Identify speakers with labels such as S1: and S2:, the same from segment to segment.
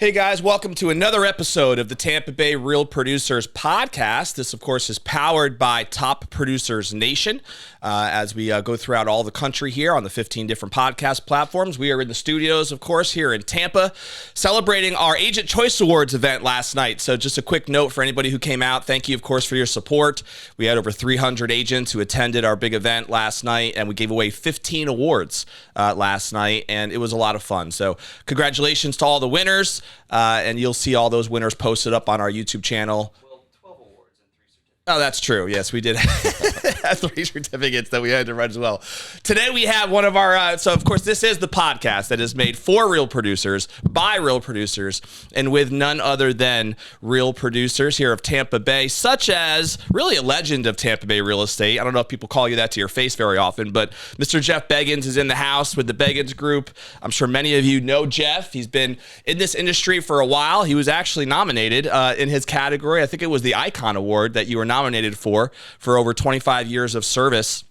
S1: Hey guys, welcome to another episode of the Tampa Bay Real Producers Podcast. This, of course, is powered by Top Producers Nation. As we go throughout all the country here on the 15 different podcast platforms, we are in the studios, of course, here in Tampa, celebrating our Agent Choice Awards event last night. So just a quick note for anybody who came out. Thank you, of course, for your support. We had over 300 agents who attended our big event last night, and we gave away 15 awards last night, and it was a lot of fun. So congratulations to all the winners. And you'll see all those winners posted up on our YouTube channel. Well, 12 awards and 3 certificates. Oh, that's true. Yes, we did have 3 certificates that we had to run as well. Today we have one of our, so of course this is the podcast that is made for real producers, by real producers, and with none other than real producers here of Tampa Bay, such as really a legend of Tampa Bay real estate. I don't know if people call you that to your face very often, but Mr. Jeff Beggins is in the house with the Beggins Group. I'm sure many of you know Jeff. He's been in this industry for a while. He was actually nominated in his category. I think it was the Icon Award that you were nominated for over 25 years of service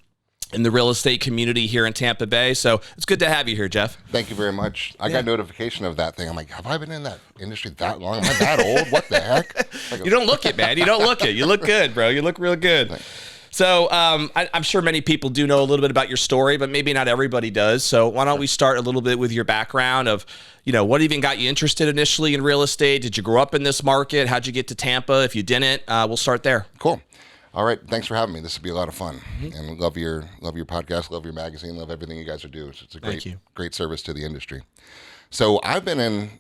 S1: in the real estate community here in Tampa Bay. So it's good to have you here, Jeff.
S2: Thank you very much. I got notification of that thing. I'm like, have I been in that industry that long? Am I that old? What the heck?
S1: You don't look it, man. You don't look it. You look good, bro. You look real good. Thanks. So I'm sure many people do know a little bit about your story, but maybe not everybody does. So why don't we start a little bit with your background of, what even got you interested initially in real estate? Did you grow up in this market? How'd you get to Tampa? If you didn't, we'll start there.
S2: Cool. All right. Thanks for having me. This will be a lot of fun. And love your podcast, love your magazine, love everything you guys are doing. It's a great service to the industry. So I've been in,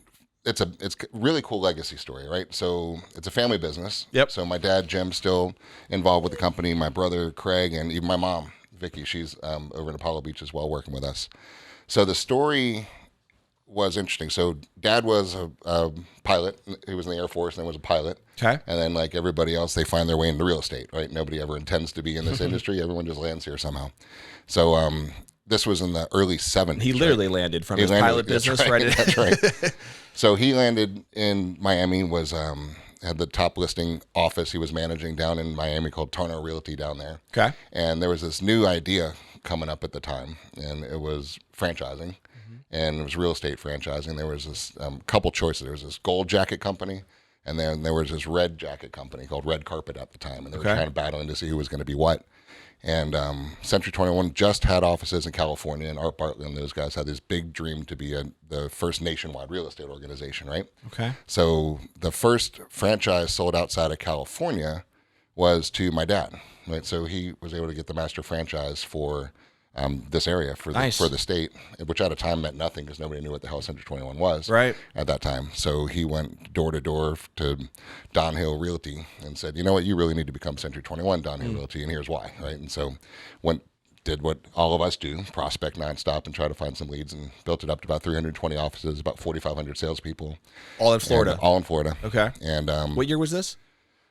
S2: it's a really cool legacy story, right? So it's a family business.
S1: Yep.
S2: So my dad, Jim's still involved with the company. My brother, Craig, and even my mom, Vicky, she's over in Apollo Beach as well, working with us. So the story was interesting. So dad was a pilot. He was in the Air Force and then was a pilot.
S1: Okay.
S2: And then like everybody else, they find their way into real estate, right? Nobody ever intends to be in this industry. Everyone just lands here somehow. So this was in the early 70s.
S1: He literally landed from his pilot business.
S2: Right. That's right. So he landed in Miami, had the top listing office he was managing down in Miami called Tarno Realty down there.
S1: Okay.
S2: And there was this new idea coming up at the time, and it was franchising. And it was real estate franchising. There was this couple choices. There was this gold jacket company, and then there was this red jacket company called Red Carpet at the time. And they were kind of battling to see who was going to be what. And Century 21 just had offices in California, and Art Bartley and those guys had this big dream to be the first nationwide real estate organization, right? Okay. So the first franchise sold outside of California was to my dad, right? So he was able to get the master franchise for this area for the state, which at a time meant nothing because nobody knew what the hell Century 21 was at that time. So he went door to door to Don Hill Realty and said, you know what, you really need to become Century 21 Don Hill Realty, and here's why, right? And so did what all of us do, prospect nonstop and try to find some leads, and built it up to about 320 offices, about 4,500 salespeople.
S1: All in Florida?
S2: All in Florida.
S1: Okay.
S2: And
S1: what year was this?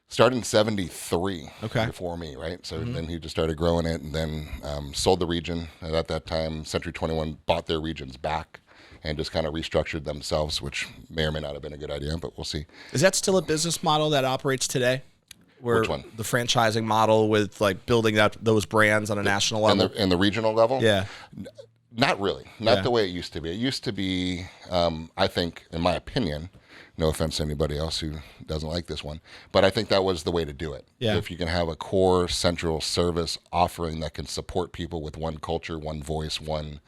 S2: Started in 73
S1: okay.
S2: before me, right? So then he just started growing it and then sold the region. And at that time, Century 21 bought their regions back and just kind of restructured themselves, which may or may not have been a good idea, but we'll see.
S1: Is that still a business model that operates today?
S2: Which one?
S1: The franchising model with like building up those brands on a national level?
S2: And the regional level?
S1: Yeah.
S2: Not really. Not the way it used to be. It used to be, I think, in my opinion, no offense to anybody else who doesn't like this one, but I think that was the way to do it.
S1: Yeah.
S2: If you can have a core central service offering that can support people with one culture, one voice, one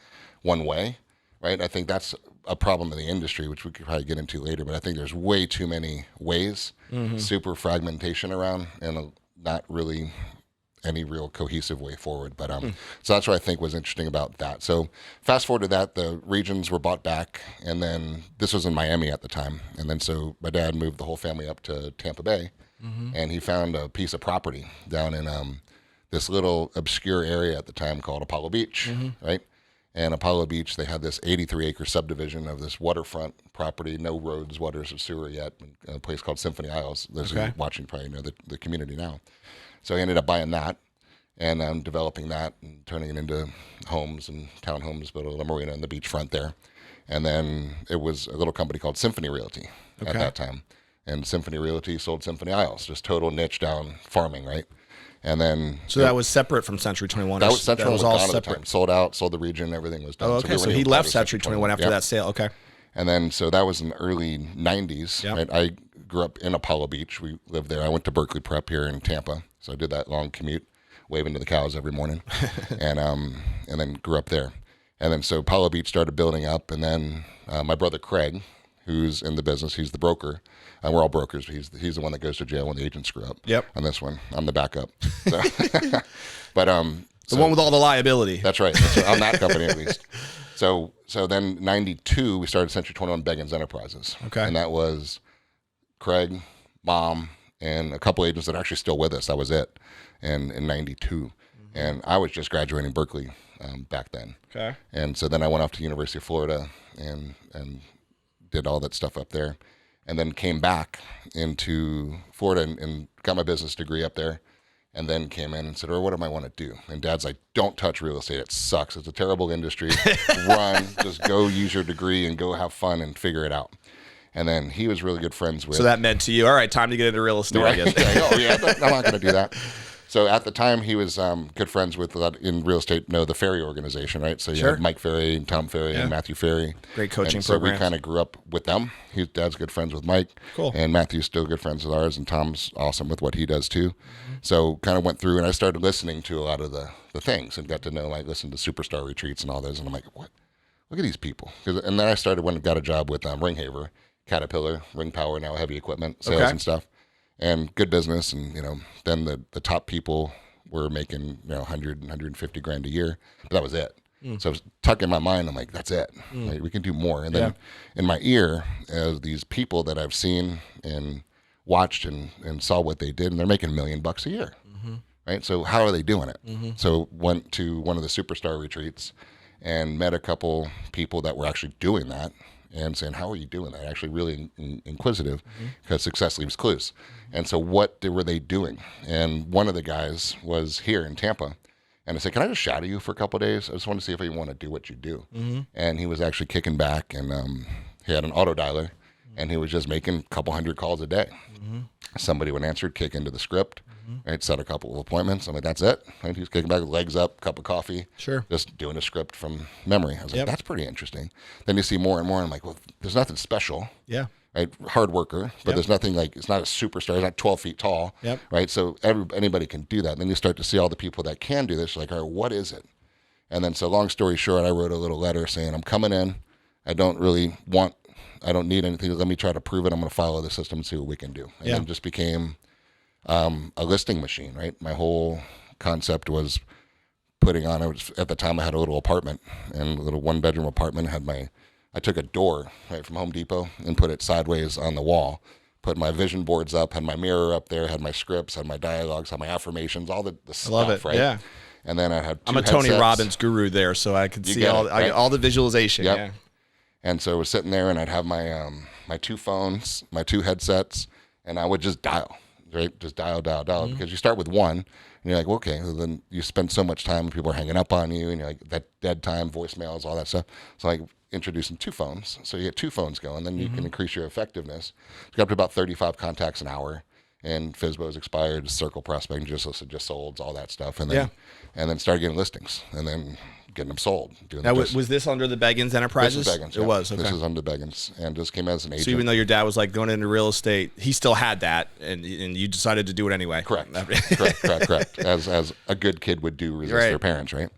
S2: way, right? I think that's a problem in the industry, which we could probably get into later, but I think there's way too many ways, super fragmentation around, and not really any real cohesive way forward. But so that's what I think was interesting about that. So fast forward to that, the regions were bought back, and then this was in Miami at the time. And then so my dad moved the whole family up to Tampa Bay, and he found a piece of property down in this little obscure area at the time called Apollo Beach, right? And Apollo Beach, they had this 83-acre subdivision of this waterfront property, no roads, waters, or sewer yet, in a place called Symphony Isles. Those who are watching probably know the community now. So he ended up buying that and developing that and turning it into homes and townhomes, built a little marina on the beachfront there. And then it was a little company called Symphony Realty at that time. And Symphony Realty sold Symphony Isles, just total niche down farming, right? And then
S1: so that was separate from Century 21.
S2: That was Century 21 was all separate. Sold out, sold the region, everything was done.
S1: Oh, okay. So he left Century 21 after that sale. Okay.
S2: And then, so that was in the early 90s.
S1: Yep.
S2: Right? I grew up in Apollo Beach. We lived there. I went to Berkeley Prep here in Tampa. So I did that long commute, waving to the cows every morning, and then grew up there. And then so Apollo Beach started building up. And then my brother Craig, who's in the business, he's the broker. We're all brokers, but he's the one that goes to jail when the agents screw up.
S1: Yep.
S2: On this one, I'm the backup. So, but
S1: the one with all the liability.
S2: That's right. On that company at least. So then 92, we started Century 21 Beggins Enterprises.
S1: Okay.
S2: And that was Craig, Mom, and a couple agents that are actually still with us. That was it. And in 92. And I was just graduating Berkeley back then.
S1: Okay.
S2: And so then I went off to the University of Florida and did all that stuff up there. And then came back into Florida and got my business degree up there. And then came in and said, what do I want to do? And Dad's like, don't touch real estate. It sucks. It's a terrible industry. Run. Just go use your degree and go have fun and figure it out. And then he was really good friends with.
S1: So that meant to you, all right, time to get into real estate,
S2: right?
S1: I guess.
S2: Oh, yeah, I'm not going to do that. So at the time, he was good friends with, in real estate, the Ferry organization, right? So you had Mike Ferry and Tom Ferry and Matthew Ferry.
S1: Great coaching
S2: and so
S1: programs.
S2: we kind of grew up with them. His dad's good friends with Mike.
S1: Cool.
S2: And Matthew's still good friends with ours, and Tom's awesome with what he does too. So kind of went through, and I started listening to a lot of the things and got to know, listen to superstar retreats and all those. And I'm like, what? Look at these people. And then I started when I got a job with Ringhaver, Caterpillar, Ring Power, now heavy equipment sales and stuff. And good business. And, then the top people were making 100, 150 grand a year, but that was it. So I was tucking my mind. I'm like, that's it. Like, we can do more. And then in my ear, as these people that I've seen and watched and saw what they did, and they're making $1 million a year. Right. So how are they doing it? So went to one of the superstar retreats and met a couple people that were actually doing that and saying, how are you doing that? Actually really inquisitive because success leaves clues. And so what were they doing? And one of the guys was here in Tampa. And I said, can I just shadow you for a couple of days? I just want to see if you want to do what you do. And he was actually kicking back, and he had an auto dialer, and he was just making a couple hundred calls a day. Somebody would answer, kick into the script, right? Set a couple of appointments. I'm like, that's it. Right? He's kicking back, legs up, cup of coffee. Sure. Just doing a script from memory. I was like, that's pretty interesting. Then you see more and more. I'm like, well, there's nothing special. Yeah. Right? Hard worker, but there's nothing it's not a superstar. He's not 12 feet tall. Right? So anybody can do that. And then you start to see all the people that can do this. You're like, all right, what is it? And then, so long story short, I wrote a little letter saying, I'm coming in. I don't need anything. Let me try to prove it. I'm going to follow the system and see what we can do. And then just became a listing machine, right? My whole concept was at the time I had a little apartment, and a little 1-bedroom apartment. I took a door right from Home Depot and put it sideways on the wall, put my vision boards up, had my mirror up there, had my scripts, had my dialogues, had my affirmations, all the stuff,
S1: I love it.
S2: right? Yeah. And then I had
S1: I'm a Tony Robbins guru there, so I could see all the visualization.
S2: Yep.
S1: Yeah.
S2: And so I was sitting there, and I'd have my my 2 phones, my 2 headsets, and I would just dial, right? Just dial, because you start with one, and you're like, well, okay, well, then you spend so much time, and people are hanging up on you, and you're like, that dead time, voicemails, all that stuff. So like introducing 2 phones, so you get 2 phones going, then you can increase your effectiveness. You got up to about 35 contacts an hour, and FSBO's expired, circle prospecting, just sold, all that stuff, and then started getting listings, and then getting them sold.
S1: Was this under the Beggins Enterprises?
S2: This is Beggins.
S1: It was. Okay.
S2: This is under Beggins, and just came as an agent.
S1: So even though your dad was like going into real estate, he still had that, and you decided to do it anyway.
S2: Correct. Correct. As a good kid would do, resist their parents, right?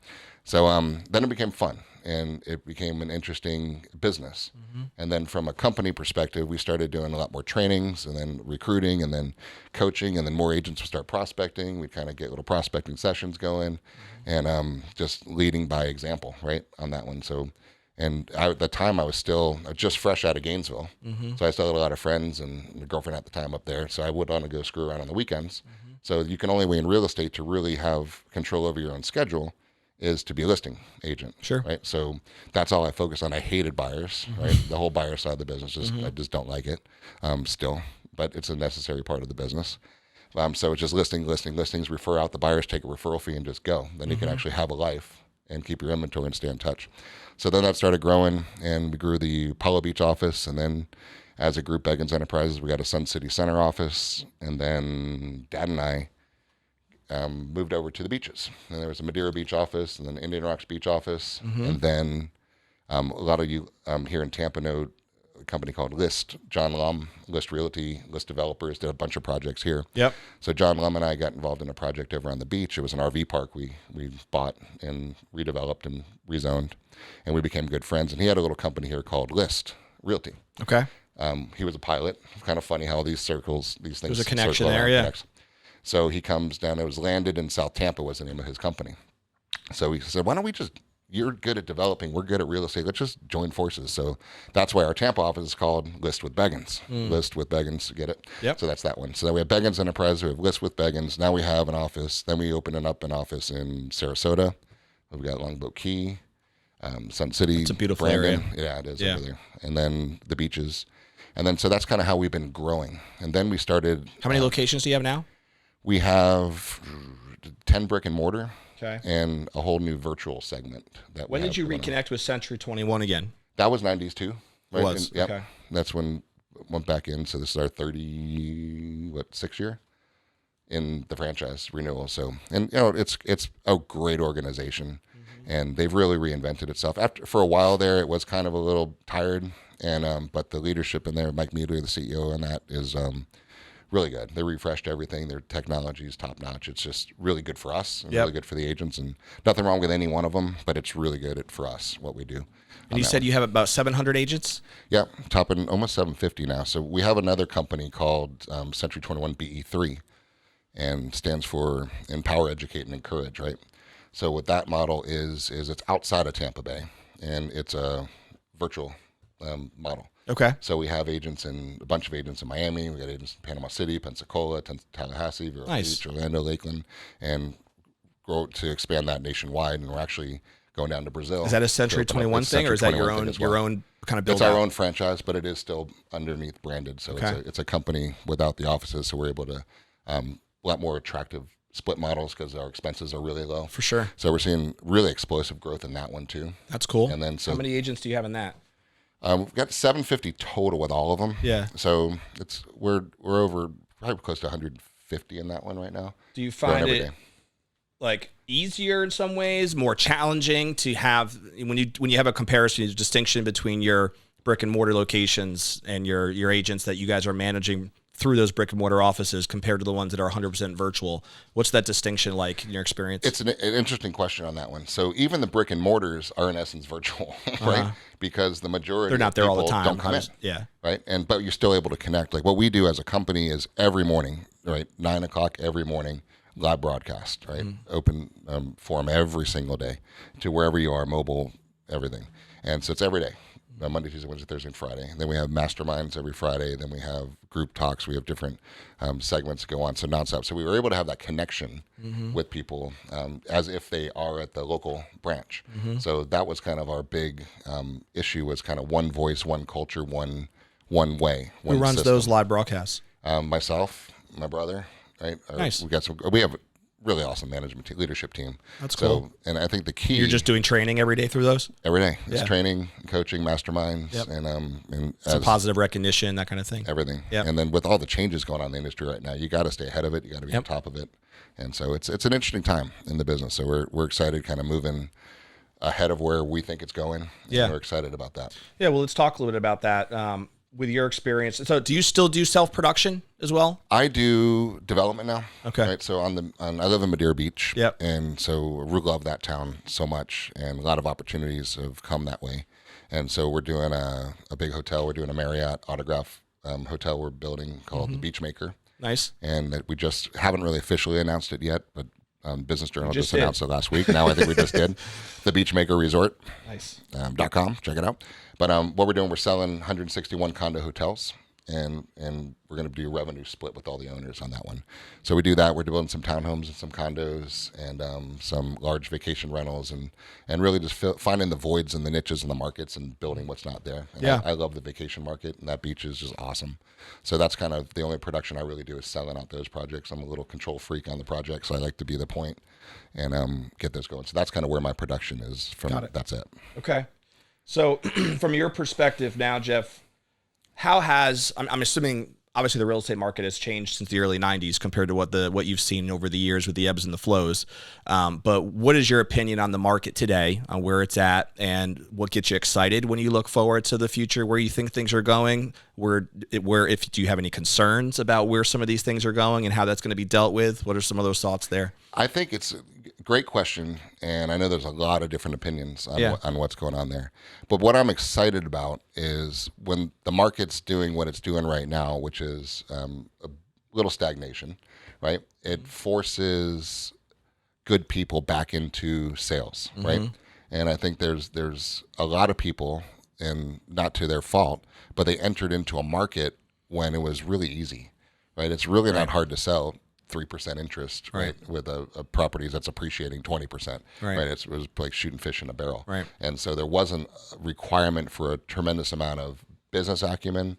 S2: So then it became fun, and it became an interesting business. And then from a company perspective, we started doing a lot more trainings, and then recruiting, and then coaching, and then more agents would start prospecting. We'd kind of get little prospecting sessions going, and just leading by example, right, on that one. So, and at the time I was still just fresh out of Gainesville, so I still had a lot of friends and a girlfriend at the time up there, so I would want to go screw around on the weekends. So you can only way in real estate to really have control over your own schedule is to be a listing agent. Sure. Right. So that's all I focus on. I hated buyers, right? The whole buyer side of the business, I just don't like it still, but it's a necessary part of the business. So it's just listings, refer out the buyers, take a referral fee, and just go. Then you can actually have a life and keep your inventory and stay in touch. So then that started growing, and we grew the Apollo Beach office, and then as a group, Beggins Enterprises, we got a Sun City Center office, and then Dad and I moved over to the beaches. And there was a Madeira Beach office, and then Indian Rocks Beach office, and then a lot of you here in Tampa know company called List. John Lum, List Realty, List Developers, did a bunch of projects here.
S1: Yep.
S2: So John Lum and I got involved in a project over on the beach. It was an RV park we bought and redeveloped and rezoned, and we became good friends. And he had a little company here called List Realty.
S1: Okay.
S2: He was a pilot. Kind of funny how these things.
S1: There's a connection there, yeah.
S2: So he comes down. It was landed in South Tampa was the name of his company. So he said, "Why don't we just? You're good at developing. We're good at real estate. Let's just join forces." So that's why our Tampa office is called List with Beggins. List with Beggins. Get it?
S1: Yep.
S2: So that's that one. So we have Beggins Enterprise. We have List with Beggins. Now we have an office. Then we open up an office in Sarasota. We've got Longboat Key, Sun City.
S1: It's a beautiful
S2: Brandon.
S1: area.
S2: Yeah, it is over there. And then the beaches. And then so that's kind of how we've been growing. And then we started.
S1: How many locations do you have now?
S2: We have 10 brick and mortar.
S1: Okay.
S2: And a whole new virtual segment.
S1: When did you reconnect with Century 21 again?
S2: That was 90s too. Right?
S1: It was.
S2: Yep.
S1: Okay.
S2: That's when went back in. So this is our 6th year in the franchise renewal. So, and it's a great organization, and they've really reinvented itself. For a while there, it was kind of a little tired, and but the leadership in there, Mike Mueller, the CEO, and that is really good. They refreshed everything. Their technology is top notch. It's just really good for us and really good for the agents, and nothing wrong with any one of them, but it's really good for us, what we do.
S1: And you said you have about 700 agents?
S2: Yeah, topping almost 750 now. So we have another company called Century 21 BE3, and stands for Empower, Educate, and Encourage, right? So what that model is it's outside of Tampa Bay, and it's a virtual model.
S1: Okay.
S2: So we have a bunch of agents in Miami. We got agents in Panama City, Pensacola, Tallahassee, Vero Beach, Orlando, Lakeland, and grow to expand that nationwide. And we're actually going down to Brazil.
S1: Is that a Century 21 thing, or is that your own kind of build?
S2: It's our own franchise, but it is still underneath branded. So it's a company without the offices. So we're able to a lot more attractive split models because our expenses are really low. For
S1: sure.
S2: So we're seeing really explosive growth in that one too.
S1: That's cool.
S2: And then
S1: how many agents do you have in that?
S2: We've got 750 total with all of them.
S1: Yeah.
S2: So we're over probably close to 150 in that one right now.
S1: Do you find it like easier in some ways, more challenging to have when you have a comparison, a distinction between your brick and mortar locations and your agents that you guys are managing through those brick and mortar offices compared to the ones that are 100% virtual? What's that distinction like in your experience?
S2: It's an interesting question on that one. So even the brick and mortars are in essence virtual, right? Because the majority
S1: they're not there all the time.
S2: Don't come in, right? But you're still able to connect. Like what we do as a company is every morning, right, 9:00 every morning, live broadcast, right? Open forum every single day to wherever you are, mobile, everything, and so it's every day. Monday, Tuesday, Wednesday, Thursday, and Friday. And then we have masterminds every Friday. Then we have group talks. We have different segments that go on, so nonstop. So we were able to have that connection with people as if they are at the local branch. So that was kind of our big issue, was kind of one voice, one culture, one way.
S1: Who runs those live broadcasts?
S2: Myself, my brother, right?
S1: Nice.
S2: We have a really awesome leadership team.
S1: That's cool.
S2: And I think the key.
S1: You're just doing training every day through those?
S2: Every day. It's training, coaching, masterminds, and
S1: some positive recognition, that kind of thing.
S2: Everything.
S1: Yep.
S2: And then with all the changes going on in the industry right now, you got to stay ahead of it. You got to be on top of it. And so it's an interesting time in the business. So we're excited, kind of moving ahead of where we think it's going.
S1: Yeah.
S2: We're excited about that.
S1: Yeah. Well, let's talk a little bit about that. With your experience, so do you still do self-production as well?
S2: I do development now.
S1: Okay.
S2: Right. So I live in Madeira Beach.
S1: Yep.
S2: And so we love that town so much, and a lot of opportunities have come that way. And so we're doing a big hotel. We're doing a Marriott Autograph hotel we're building called the Beachmaker.
S1: Nice.
S2: And that we just haven't really officially announced it yet, but Business Journal just announced it last week. Now I think we just did. The Beachmaker Resort.
S1: Nice.
S2: .com. Check it out. But what we're doing, we're selling 161 condo hotels, and we're going to do a revenue split with all the owners on that one. So we do that. We're building some townhomes and some condos and some large vacation rentals, and really just finding the voids and the niches in the markets and building what's not there. And I love the vacation market, and that beach is just awesome. So that's kind of the only production I really do, is selling out those projects. I'm a little control freak on the project, so I like to be the point and get those going. So that's kind of where my production is from.
S1: Got it.
S2: That's it.
S1: Okay. So from your perspective now, Jeff, how has, I'm assuming obviously the real estate market has changed since the early 90s compared to what you've seen over the years with the ebbs and the flows. But what is your opinion on the market today, on where it's at, and what gets you excited when you look forward to the future, where you think things are going, where if do you have any concerns about where some of these things are going and how that's going to be dealt with? What are some of those thoughts there?
S2: I think it's a great question, and I know there's a lot of different opinions on what's going on there. But what I'm excited about is when the market's doing what it's doing right now, which is a little stagnation, right? It forces good people back into sales, right? And I think there's a lot of people, and not to their fault, but they entered into a market when it was really easy, right? It's really not hard to sell 3% interest, right? With a properties that's appreciating 20%, right? It was like shooting fish in a barrel,
S1: right?
S2: And so there wasn't a requirement for a tremendous amount of business acumen,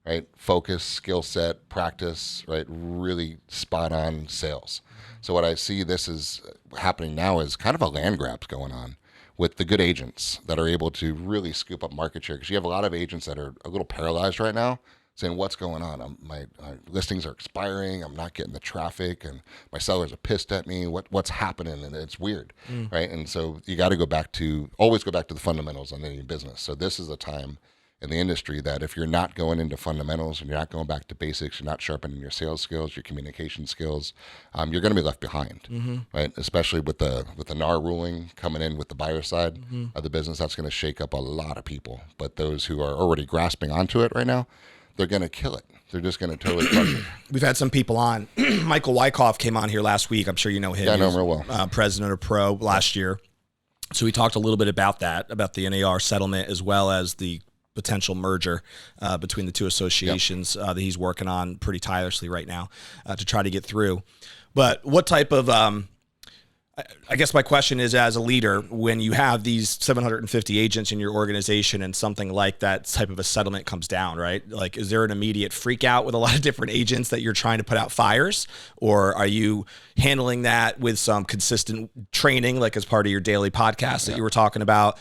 S2: right? Focus, skill set, practice, right? Really spot on sales. So what I see this is happening now is kind of a land grabs going on with the good agents that are able to really scoop up market share, because you have a lot of agents that are a little paralyzed right now, saying, what's going on? My listings are expiring. I'm not getting the traffic, and my sellers are pissed at me. What's happening? And it's weird, right? And so you got to always go back to the fundamentals on any business. So this is a time in the industry that if you're not going into fundamentals and you're not going back to basics, you're not sharpening your sales skills, your communication skills, you're going to be left behind, right? Especially with the NAR ruling coming in with the buyer side of the business, that's going to shake up a lot of people. But those who are already grasping onto it right now, they're going to kill it. They're just going to totally crush it.
S1: We've had some people on. Michael Wyckoff came on here last week. I'm sure you know him.
S2: Yeah, I know him real well.
S1: President of Pro last year. So we talked a little bit about that, about the NAR settlement, as well as the potential merger between the two associations that he's working on pretty tirelessly right now to try to get through. But what type of I guess my question is, as a leader, when you have these 750 agents in your organization and something like that type of a settlement comes down, right? Like, is there an immediate freak out with a lot of different agents that you're trying to put out fires? Or are you handling that with some consistent training, like as part of your daily podcast that you were talking about?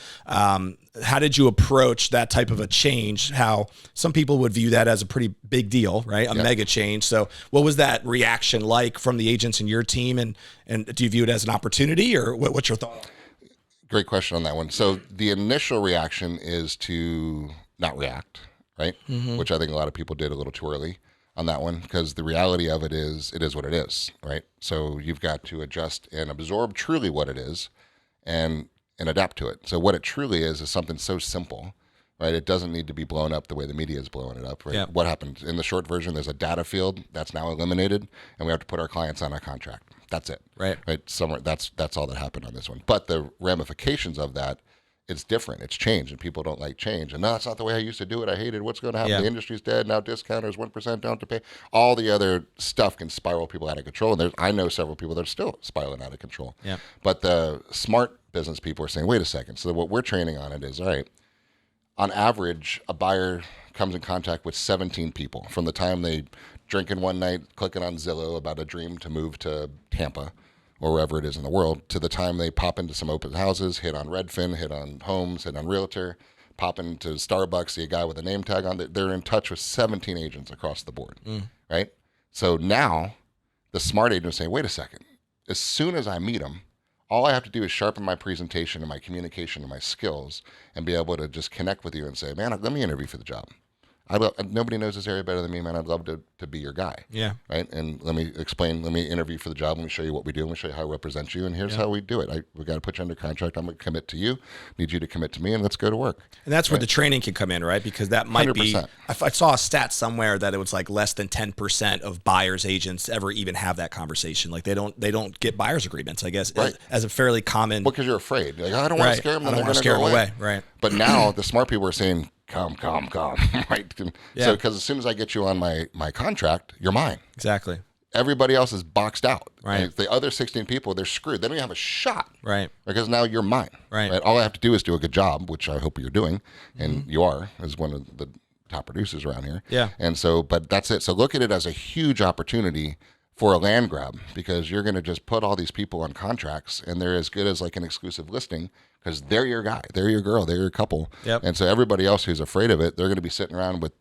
S1: How did you approach that type of a change? How some people would view that as a pretty big deal, right? A mega change. So what was that reaction like from the agents in your team? And do you view it as an opportunity, or what's your thought?
S2: Great question on that one. So the initial reaction is to not react, right? Which I think a lot of people did a little too early on that one, because the reality of it is what it is, right? So you've got to adjust and absorb truly what it is and adapt to it. So what it truly is something so simple, right? It doesn't need to be blown up the way the media is blowing it up, right? Yeah. What happened in the short version, there's a data field that's now eliminated, and we have to put our clients on a contract. That's it. Right. Somewhere that's all that happened on this one. But the ramifications of that, it's different. It's changed, and people don't like change. And no, that's not the way I used to do it. I hate it. What's going to happen? Yeah. The industry's dead. Now discounters, 1% don't have to pay. All the other stuff can spiral people out of control. And I know several people that are still spiraling out of control. Yeah. But the smart business people are saying, wait a second. So what we're training on it is, all right, on average, a buyer comes in contact with 17 people from the time they drinking one night, clicking on Zillow about a dream to move to Tampa or wherever it is in the world, to the time they pop into some open houses, hit on Redfin, hit on Homes, hit on Realtor, pop into Starbucks, see a guy with a name tag on. They're in touch with 17 agents across the board, right? So now the smart agent is saying, wait a second. As soon as I meet them, all I have to do is sharpen my presentation and my communication and my skills and be able to just connect with you and say, man, let me interview for the job. Nobody knows this area better than me, man. I'd love to be your guy. Yeah. Right. And let me interview for the job. Let me show you what we do. Let me show you how I represent you. And here's how we do it. We got to put you under contract. I'm going to commit to you. Need you to commit to me, and let's go to work.
S1: And that's where the training can come in, right? Because that might 100%. Be, I saw a stat somewhere that it was like less than 10% of buyers agents ever even have that conversation. Like they don't get buyer's agreements, I guess, as a fairly common.
S2: Because you're afraid. Like, I don't want to scare them.
S1: I don't want to scare them away. Right.
S2: But now the smart people are saying, come, right? Yeah. So, because as soon as I get you on my contract, you're mine.
S1: Exactly.
S2: Everybody else is boxed out. Right. And the other 16 people, they're screwed. They don't even have a shot. Right. Because now you're mine. Right. All I have to do is do a good job, which I hope you're doing, and you are, as one of the top producers around here. Yeah. And so, but that's it. So look at it as a huge opportunity for a land grab, because you're going to just put all these people on contracts, and they're as good as like an exclusive listing, because they're your guy, they're your girl, they're your couple. Yep. And so everybody else who's afraid of it, they're going to be sitting around with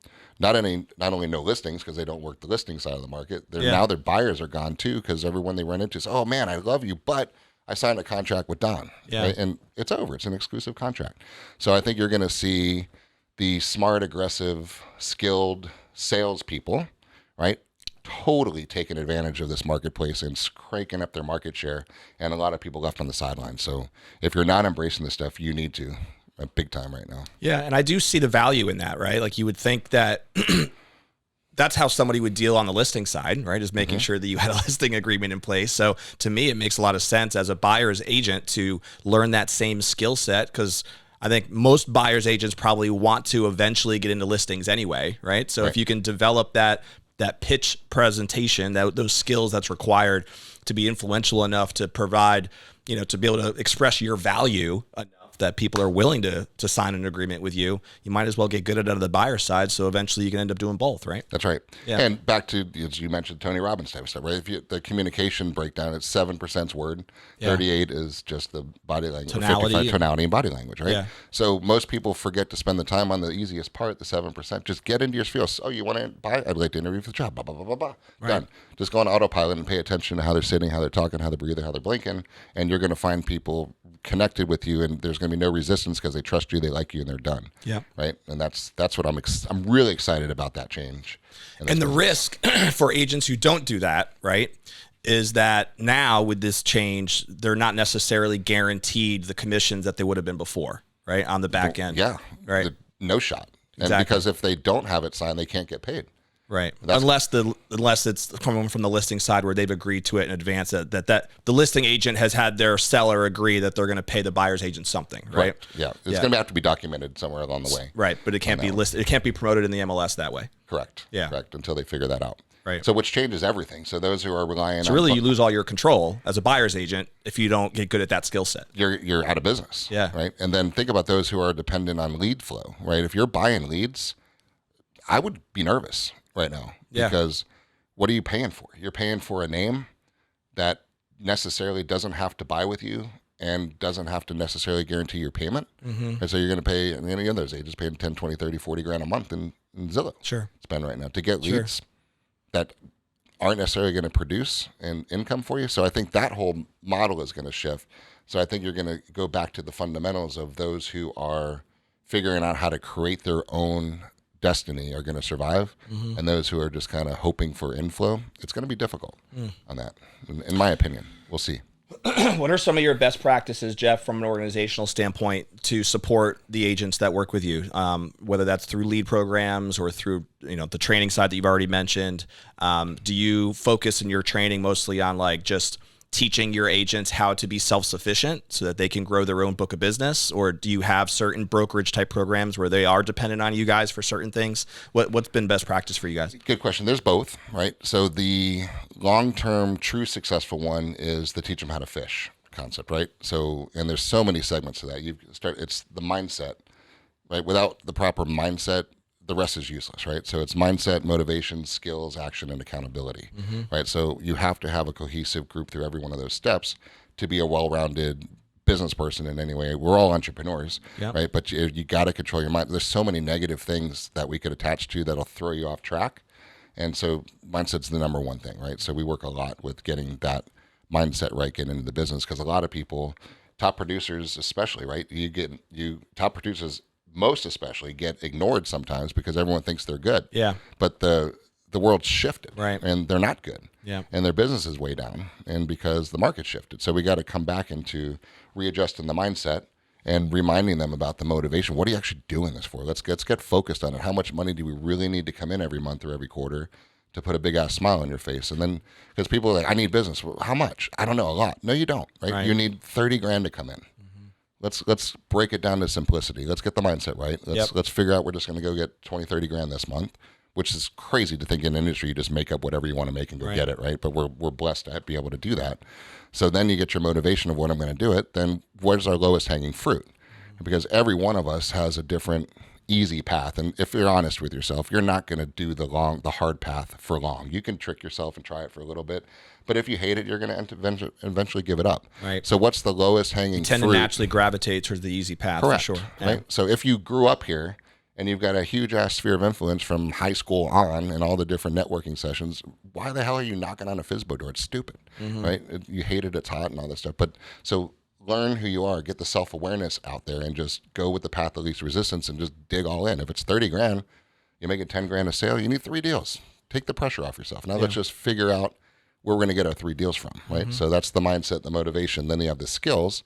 S2: not only no listings because they don't work the listing side of the market. Now their buyers are gone too because everyone they run into is, oh man, I love you, but I signed a contract with Don, right? And it's over. It's an exclusive contract. So I think you're going to see the smart, aggressive, skilled salespeople, right, totally taking advantage of this marketplace and cranking up their market share, and a lot of people left on the sidelines. So if you're not embracing this stuff, you need to, big time right now.
S1: Yeah, and I do see the value in that, right? Like you would think that that's how somebody would deal on the listing side, right? Is making sure that you had a listing agreement in place. So to me, it makes a lot of sense as a buyer's agent to learn that same skill set, because I think most buyer's agents probably want to eventually get into listings anyway, right? So if you can develop that pitch presentation, those skills that's required to be influential enough to provide, to be able to express your value enough that people are willing to sign an agreement with you, you might as well get good at it on the buyer side. So eventually you can end up doing both, right?
S2: That's right.
S1: Yeah.
S2: And back to, as you mentioned, Tony Robbins type of stuff, right? If the communication breakdown, it's 7% word, 38 is just the body language, tonality and body language, right? Yeah. So most people forget to spend the time on the easiest part, the 7%. Just get into your spiel. Oh, you want to buy? I'd like to interview for the job. Blah, blah, blah, blah, blah. Right. Done. Just go on autopilot and pay attention to how they're sitting, how they're talking, how they're breathing, how they're blinking, and you're going to find people connected with you, and there's going to be no resistance because they trust you, they like you, and they're done. Yeah. Right. And that's what I'm really excited about, that change.
S1: And the risk for agents who don't do that, right, is that now with this change, they're not necessarily guaranteed the commissions that they would have been before, right, on the back end.
S2: Yeah.
S1: Right.
S2: No shot. And
S1: exactly.
S2: Because if they don't have it signed, they can't get paid.
S1: Right. Unless it's coming from the listing side where they've agreed to it in advance, that the listing agent has had their seller agree that they're going to pay the buyer's agent something, right?
S2: Yeah. It's going to have to be documented somewhere along the way.
S1: Right. But it can't be listed. It can't be promoted in the MLS that way.
S2: Correct.
S1: Yeah.
S2: Correct. Until they figure that out.
S1: Right.
S2: So which changes everything. So those who are relying
S1: on... really you lose all your control as a buyer's agent if you don't get good at that skill set.
S2: You're out of business.
S1: Yeah.
S2: Right. And then think about those who are dependent on lead flow, right? If you're buying leads, I would be nervous right now. Yeah. Because what are you paying for? You're paying for a name that necessarily doesn't have to buy with you and doesn't have to necessarily guarantee your payment. And so you're going to pay, and any of those agents paying 10, 20, 30, 40 grand a month in Zillow.
S1: Sure.
S2: Spend right now to get leads that aren't necessarily going to produce an income for you. So I think that whole model is going to shift. So I think you're going to go back to the fundamentals of those who are figuring out how to create their own destiny are going to survive, and those who are just kind of hoping for inflow, it's going to be difficult on that, in my opinion. We'll see.
S1: What are some of your best practices, Jeff, from an organizational standpoint to support the agents that work with you, whether that's through lead programs or through the training side that you've already mentioned? Do you focus in your training mostly on like just teaching your agents how to be self-sufficient so that they can grow their own book of business? Or do you have certain brokerage type programs where they are dependent on you guys for certain things? What's been best practice for you guys?
S2: Good question. There's both, right? So the long-term true successful one is the teach them how to fish concept, right? So, and there's so many segments to that. It's the mindset, right? Without the proper mindset, the rest is useless, right? So it's mindset, motivation, skills, action, and accountability, right? So you have to have a cohesive group through every one of those steps to be a well-rounded business person in any way. We're all entrepreneurs, right? But you got to control your mind. There's so many negative things that we could attach to that'll throw you off track. And so mindset's the number one thing, right? So we work a lot with getting that mindset right, getting into the business, because a lot of people, top producers especially, right? Top producers most especially get ignored sometimes because everyone thinks they're good. Yeah. But the world's shifted. Right. And they're not good. Yeah. And their business is way down. And because the market shifted. So we got to come back into readjusting the mindset and reminding them about the motivation. What are you actually doing this for? Let's get focused on it. How much money do we really need to come in every month or every quarter to put a big ass smile on your face? And then, because people are like, I need business. Well, how much? I don't know, a lot. No, you don't. Right? You need 30 grand to come in. Let's break it down to simplicity. Let's get the mindset right. Let's figure out we're just going to go get 20, 30 grand this month, which is crazy to think in an industry you just make up whatever you want to make and go get it, right? But we're blessed to be able to do that. So then you get your motivation of what I'm going to do it. Then where's our lowest hanging fruit? Because every one of us has a different easy path. And if you're honest with yourself, you're not going to do the hard path for long. You can trick yourself and try it for a little bit. But if you hate it, you're going to eventually give it up. Right. So what's the lowest hanging fruit?
S1: You tend to naturally gravitate towards the easy path.
S2: Correct,
S1: for sure.
S2: Right. So if you grew up here and you've got a huge ass sphere of influence from high school on and all the different networking sessions, why the hell are you knocking on a FSBO door? It's stupid, right? You hate it, it's hot and all this stuff. But so learn who you are, get the self-awareness out there, and just go with the path of least resistance and just dig all in. If it's 30 grand, you're making 10 grand a sale, you need 3 deals. Take the pressure off yourself. Now let's just figure out where we're going to get our 3 deals from, right? So that's the mindset, the motivation. Then you have the skills.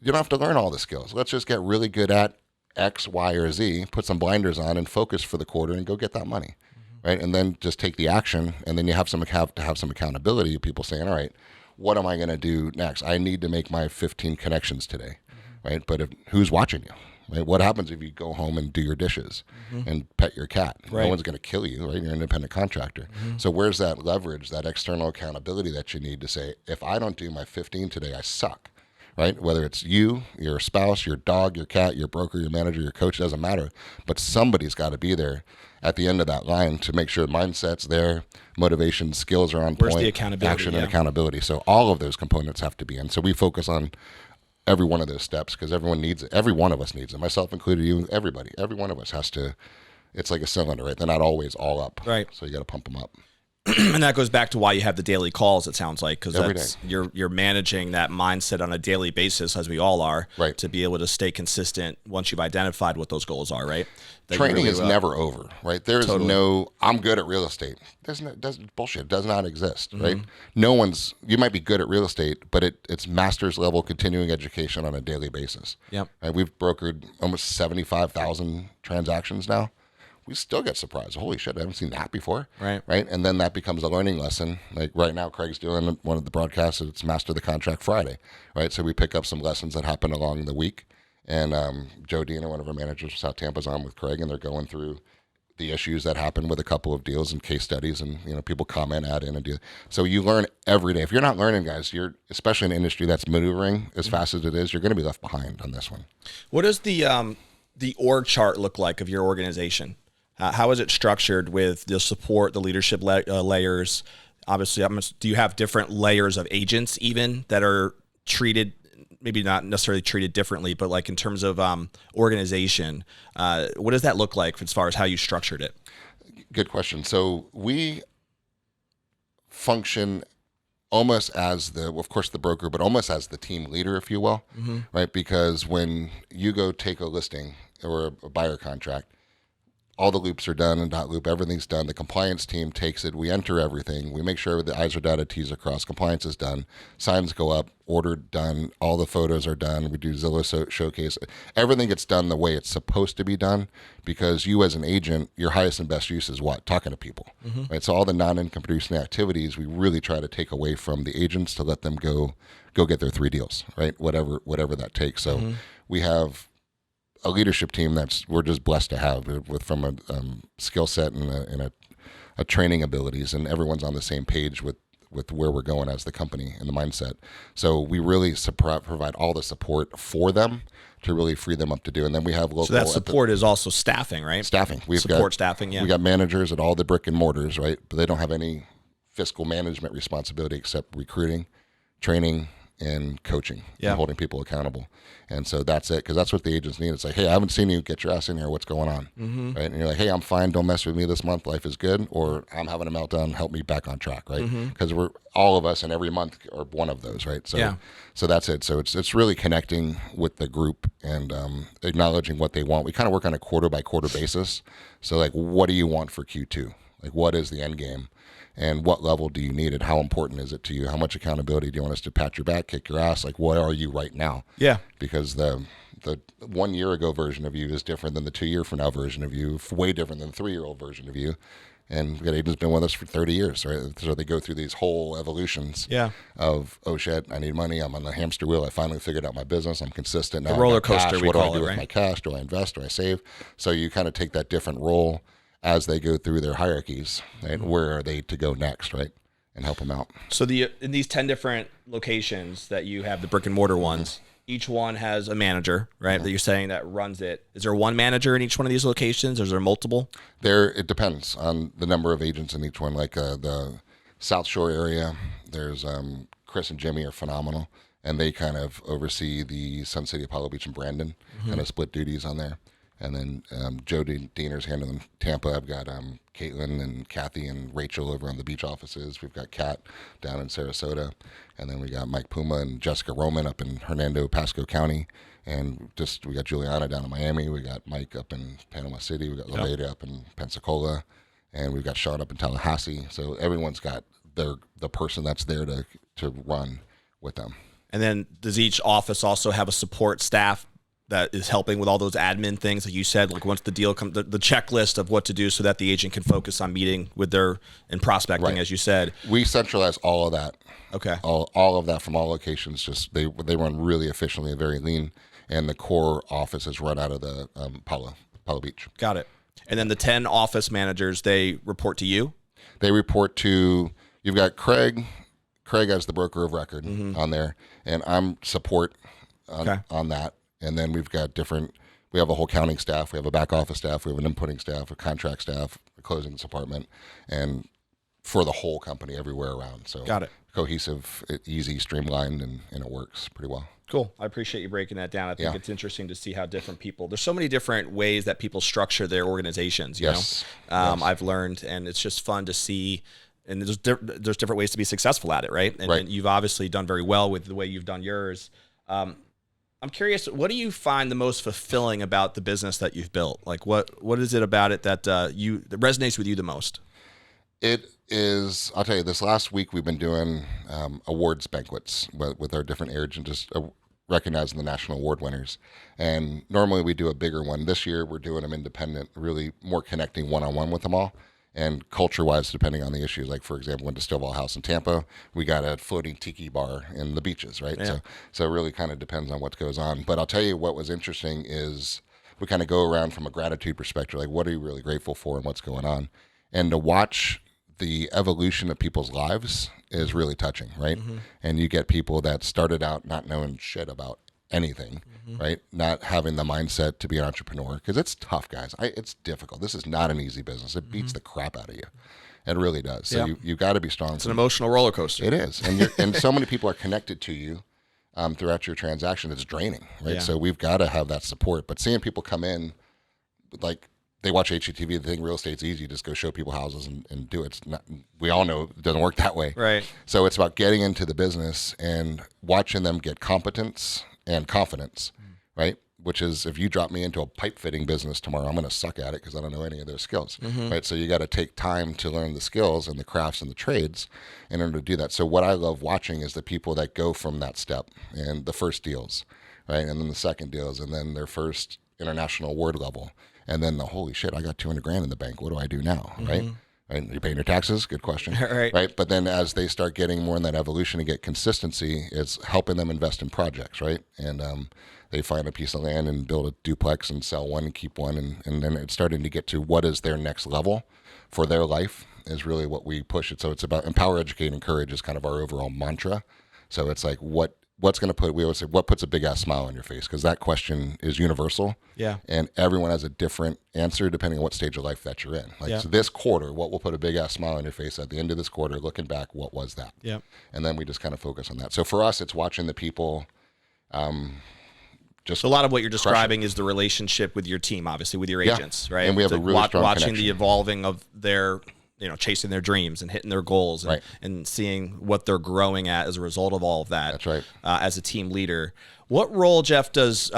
S2: You don't have to learn all the skills. Let's just get really good at X, Y, or Z, put some blinders on and focus for the quarter and go get that money, right? And then just take the action, and then you have to have some accountability. People saying, all right, what am I going to do next? I need to make my 15 connections today, right? But who's watching you? Right? What happens if you go home and do your dishes and pet your cat?
S1: Right.
S2: No one's going to kill you, right? You're an independent contractor. So where's that leverage, that external accountability that you need to say, if I don't do my 15 today, I suck, right? Whether it's you, your spouse, your dog, your cat, your broker, your manager, your coach, doesn't matter. But somebody's got to be there at the end of that line to make sure mindset's there, motivation, skills are on
S1: Where's
S2: point,
S1: the accountability?
S2: action and accountability. So all of those components have to be in. So we focus on every one of those steps because everyone needs it. Every one of us needs it, myself included, you, everybody. Every one of us has to, it's like a cylinder, right? They're not always all up.
S1: Right.
S2: So you got to pump them up.
S1: And that goes back to why you have the daily calls, it sounds like, because
S2: Every
S1: that's you're managing that mindset on a daily basis, as we all are,
S2: Right.
S1: to be able to stay consistent once you've identified what those goals are, right? That you
S2: Training
S1: really
S2: is never over, right? There's
S1: Totally.
S2: no, I'm good at real estate. Bullshit. It does not exist, right? No one's, you might be good at real estate, but it's master's level continuing education on a daily basis.
S1: Yep.
S2: Right? We've brokered almost 75,000 transactions now. We still get surprised. Holy shit, I haven't seen that before.
S1: Right.
S2: Right. And then that becomes a learning lesson. Like right now, Craig's doing one of the broadcasts. It's Master the Contract Friday. Right. So we pick up some lessons that happen along the week. And Joe Dina, one of our managers from South Tampa's on with Craig, and they're going through the issues that happen with a couple of deals and case studies, and people comment, add in, and do. So you learn every day. If you're not learning, guys, you're especially in an industry that's maneuvering as fast as it is, you're going to be left behind on this one.
S1: What does the org chart look like of your organization? How is it structured with the support, the leadership layers? Obviously, do you have different layers of agents even that are treated, maybe not necessarily treated differently, but like in terms of organization, what does that look like as far as how you structured it?
S2: Good question. So we function almost as of course, the broker, but almost as the team leader, if you will, right? Because when you go take a listing or a buyer contract, all the loops are done and dot loop, everything's done. The compliance team takes it. We enter everything. We make sure the I's are dotted, T's are crossed. Compliance is done. Signs go up, ordered, done. All the photos are done. We do Zillow showcase. Everything gets done the way it's supposed to be done because you as an agent, your highest and best use is what? Talking to people, right? So all the non-income producing activities, we really try to take away from the agents to let them go get their 3 deals, right? Whatever that takes. So we have a leadership team we're just blessed to have from a skill set and a training abilities, and everyone's on the same page with where we're going as the company and the mindset. So we really provide all the support for them to really free them up to do. And then we have local.
S1: So that support is also staffing, right?
S2: Staffing.
S1: Staffing, yeah.
S2: We got managers at all the brick and mortars, right? But they don't have any fiscal management responsibility except recruiting, training, and coaching, and holding people accountable. And so that's it, because that's what the agents need. It's like, hey, I haven't seen you, get your ass in here, what's going on? Right? And you're like, hey, I'm fine, don't mess with me this month, life is good, or I'm having a meltdown, help me back on track, right? Because we're all of us, and every month are one of those, right? So that's it. So it's really connecting with the group and acknowledging what they want. We kind of work on a quarter by quarter basis. So like, what do you want for Q2? Like, what is the end game? And what level do you need it? How important is it to you? How much accountability do you want us to pat your back, kick your ass? Like, what are you right now? Yeah. Because the 1 year ago version of you is different than the 2 year from now version of you, way different than the 3-year-old version of you. And that agent's been with us for 30 years, right? So they go through these whole evolutions of, oh shit, I need money. I'm on the hamster wheel. I finally figured out my business. I'm consistent now.
S1: The roller coaster,
S2: cash.
S1: we
S2: What do
S1: call
S2: I do
S1: it,
S2: with
S1: right?
S2: my cash? Do I invest? Do I save? So you kind of take that different role as they go through their hierarchies, right? Where are they to go next, right? And help them out.
S1: So in these 10 different locations that you have, the brick and mortar ones, each one has a manager, right? That you're saying that runs it. Is there one manager in each one of these locations, or is there multiple?
S2: It depends on the number of agents in each one. Like the South Shore area, there's Chris and Jimmy are phenomenal, and they kind of oversee the Sun City, Apollo Beach, and Brandon, kind of split duties on there. And then Joe Diener's handling Tampa. I've got Caitlin and Kathy and Rachel over on the beach offices. We've got Kat down in Sarasota. And then we got Mike Puma and Jessica Roman up in Hernando, Pasco County. And we got Juliana down in Miami. We got Mike up in Panama City. We got Leveda up in Pensacola. And we've got Sean up in Tallahassee. So everyone's got the person that's there to run with them.
S1: And then does each office also have a support staff that is helping with all those admin things, like you said, like once the deal comes, the checklist of what to do so that the agent can focus on meeting with and prospecting, as you said.
S2: We centralize all of that.
S1: Okay.
S2: All of that from all locations. Just they run really efficiently and very lean, and the core office is run out of the Palo Beach.
S1: Got it. And then the 10 office managers, they report to you?
S2: They report to, you've got Craig as the broker of record on there, and I'm support on that. And then we've got we have a whole accounting staff, we have a back office staff, we have an inputting staff, a contract staff, a closings department, and for the whole company everywhere around. So
S1: got it.
S2: Cohesive, easy, streamlined, and it works pretty well.
S1: Cool. I appreciate you breaking that down. I think it's interesting to see how different there's so many different ways that people structure their organizations, you know? Yes. I've learned, and it's just fun to see. And there's different ways to be successful at it, right? And you've obviously done very well with the way you've done yours. I'm curious, what do you find the most fulfilling about the business that you've built? Like, what is it about it that that resonates with you the most?
S2: It is, I'll tell you, this last week we've been doing awards banquets with our different agents, just recognizing the national award winners. And normally we do a bigger one. This year we're doing them independent, really more connecting one-on-one with them all. And culture-wise, depending on the issue, like, for example, went to Stillwell House in Tampa, we got a floating tiki bar in the beaches, right? Yeah. So it really kind of depends on what goes on. But I'll tell you what was interesting is we kind of go around from a gratitude perspective, like, what are you really grateful for and what's going on? And to watch the evolution of people's lives is really touching, right? Mm-hmm. And you get people that started out not knowing shit about anything, right? Not having the mindset to be an entrepreneur, because it's tough, guys. It's difficult. This is not an easy business. It beats the crap out of you. It really does. So you got to be strong.
S1: It's an emotional roller coaster.
S2: It is. And so many people are connected to you throughout your transaction. It's draining, right? Yeah. So we've got to have that support. But seeing people come in, like, they watch HGTV, they think real estate's easy, just go show people houses and do it. It's not, we all know it doesn't work that way.
S1: Right.
S2: So it's about getting into the business and watching them get competence and confidence, right? Which is, if you drop me into a pipe fitting business tomorrow, I'm going to suck at it because I don't know any of those skills, right? So you got to take time to learn the skills and the crafts and the trades in order to do that. So what I love watching is the people that go from that step and the first deals, right? And then the second deals, and then their first international award level. And then holy shit, I got $200,000 in the bank. What do I do now, right? Right? You're paying your taxes? Good question. Right. But then as they start getting more in that evolution and get consistency, it's helping them invest in projects, right? And they find a piece of land and build a duplex and sell one and keep one. And then it's starting to get to what is their next level for their life is really what we push it. So it's about empower, educate, encourage is kind of our overall mantra. So it's like what's going to we always say, what puts a big ass smile on your face? Because that question is universal. Yeah. And everyone has a different answer depending on what stage of life that you're in. Like, so this quarter, what will put a big ass smile on your face at the end of this quarter, looking back, what was that? Yeah. And then we just kind of focus on that. So for us, it's watching the people.
S1: So a lot of what you're describing is the relationship with your team, obviously, with your agents, right?
S2: And we have a really strong
S1: watching
S2: connection.
S1: The evolving of their, chasing their dreams and hitting their goals and seeing what they're growing at as a result of all of that.
S2: That's right.
S1: As a team leader. What role, Jeff, does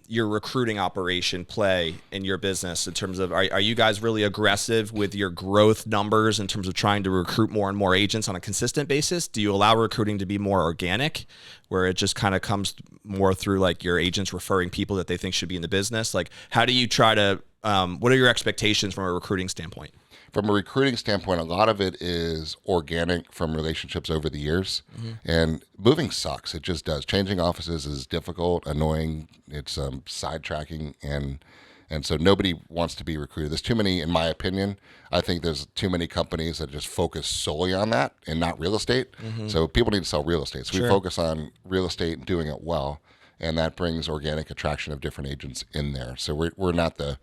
S1: your recruiting operation play in your business in terms of, are you guys really aggressive with your growth numbers in terms of trying to recruit more and more agents on a consistent basis? Do you allow recruiting to be more organic, where it just kind of comes more through like your agents referring people that they think should be in the business? Like, how do you try to, what are your expectations from a recruiting standpoint?
S2: From a recruiting standpoint, a lot of it is organic from relationships over the years. And moving sucks. It just does. Changing offices is difficult, annoying. It's sidetracking. And so nobody wants to be recruited. There's too many, in my opinion. I think there's too many companies that just focus solely on that and not real estate. So people need to sell real estate. So we focus on real estate and doing it well. And that brings organic attraction of different agents in there. So we're not the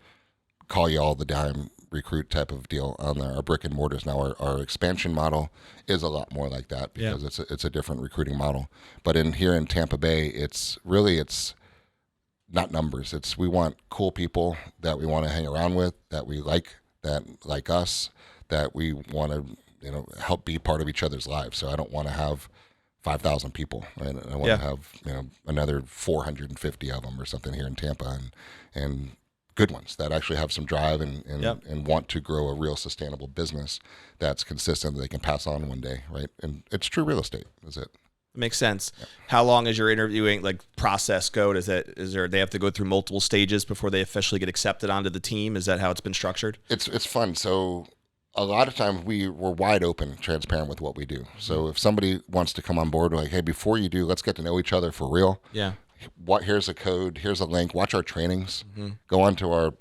S2: call you all the dime recruit type of deal on our brick and mortars. Now our expansion model is a lot more like that because it's a different recruiting model. But here in Tampa Bay, it's not numbers. It's we want cool people that we want to hang around with, that we like, that like us, that we want to, help be part of each other's lives. So I don't want to have 5,000 people, right? I want to have, another 450 of them or something here in Tampa, and good ones that actually have some drive and want to grow a real sustainable business that's consistent that they can pass on one day, right? And it's true real estate, is it?
S1: Makes sense. Yeah. How long is your interviewing process go? Is there they have to go through multiple stages before they officially get accepted onto the team? Is that how it's been structured?
S2: It's fun. So a lot of times we're wide open, transparent with what we do. So if somebody wants to come on board, we're like, hey, before you do, let's get to know each other for real.
S1: Yeah.
S2: Here's a code, here's a link, watch our trainings, go onto our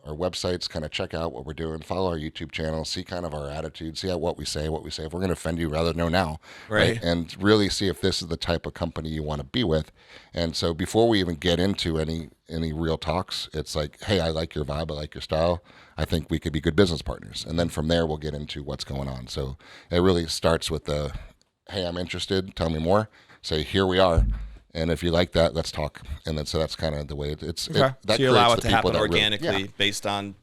S2: websites, kind of check out what we're doing, follow our YouTube channel, see kind of our attitude, see what we say. If we're going to offend you, rather know now, right? And really see if this is the type of company you want to be with. And so before we even get into any real talks, it's like, hey, I like your vibe, I like your style, I think we could be good business partners. And then from there, we'll get into what's going on. So it really starts with hey, I'm interested, tell me more, say, here we are. And if you like that, let's talk. And then, so that's kind of the way it's.
S1: Okay. So you allow it to happen organically based on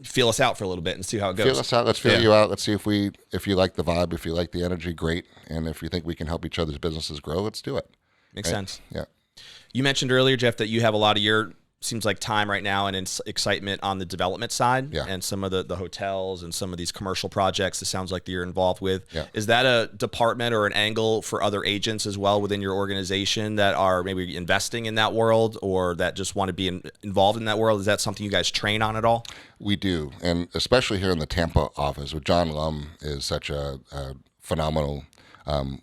S1: feel us out for a little bit and see how it goes.
S2: Feel us out. Let's feel you out. Let's see if you like the vibe, if you like the energy, great. And if you think we can help each other's businesses grow, let's do it.
S1: Makes sense.
S2: Yeah.
S1: You mentioned earlier, Jeff, that you have a lot of your seems like time right now and excitement on the development side and some of the hotels and some of these commercial projects it sounds like that you're involved with. Yeah. Is that a department or an angle for other agents as well within your organization that are maybe investing in that world or that just want to be involved in that world? Is that something you guys train on at all?
S2: We do. And especially here in the Tampa office, with John Lum is such a phenomenal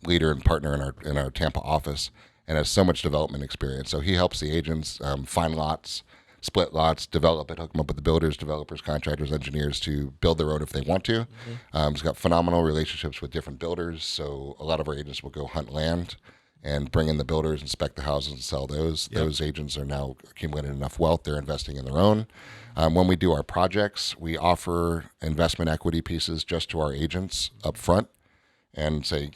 S2: leader and partner in our Tampa office, and has so much development experience. So he helps the agents find lots, split lots, develop it, hook them up with the builders, developers, contractors, engineers to build their own if they want to. He's got phenomenal relationships with different builders. So a lot of our agents will go hunt land and bring in the builders, inspect the houses, and sell those. Yep. Those agents are now accumulating enough wealth. They're investing in their own. When we do our projects, we offer investment equity pieces just to our agents up front and say,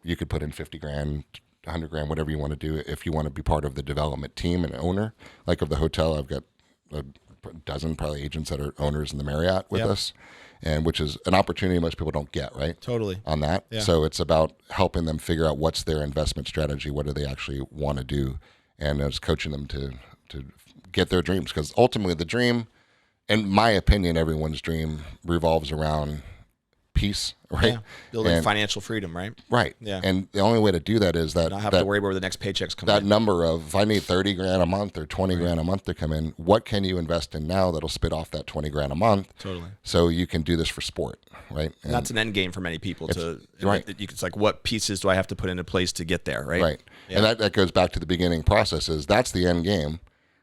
S2: you could put in 50 grand, 100 grand, whatever you want to do, if you want to be part of the development team and owner. Like of the hotel, I've got a dozen probably agents that are owners in the Marriott with us, and which is an opportunity most people don't get, right?
S1: Totally.
S2: On that. Yeah. So it's about helping them figure out what's their investment strategy, what do they actually want to do, and it's coaching them to get their dreams. Because ultimately the dream, in my opinion, everyone's dream revolves around peace, right? Yeah.
S1: Building financial freedom, right?
S2: Right. Yeah. And the only way to do that is that
S1: not have to worry about where the next paychecks come
S2: in. That number of, if I need 30 grand a month or 20 grand a month to come in, what can you invest in now that'll spit off that 20 grand a month?
S1: Totally.
S2: So you can do this for sport, right?
S1: And that's an end game for many people right. It's like, what pieces do I have to put into place to get there, right?
S2: Right. Yeah. And that goes back to the beginning process that's the end game.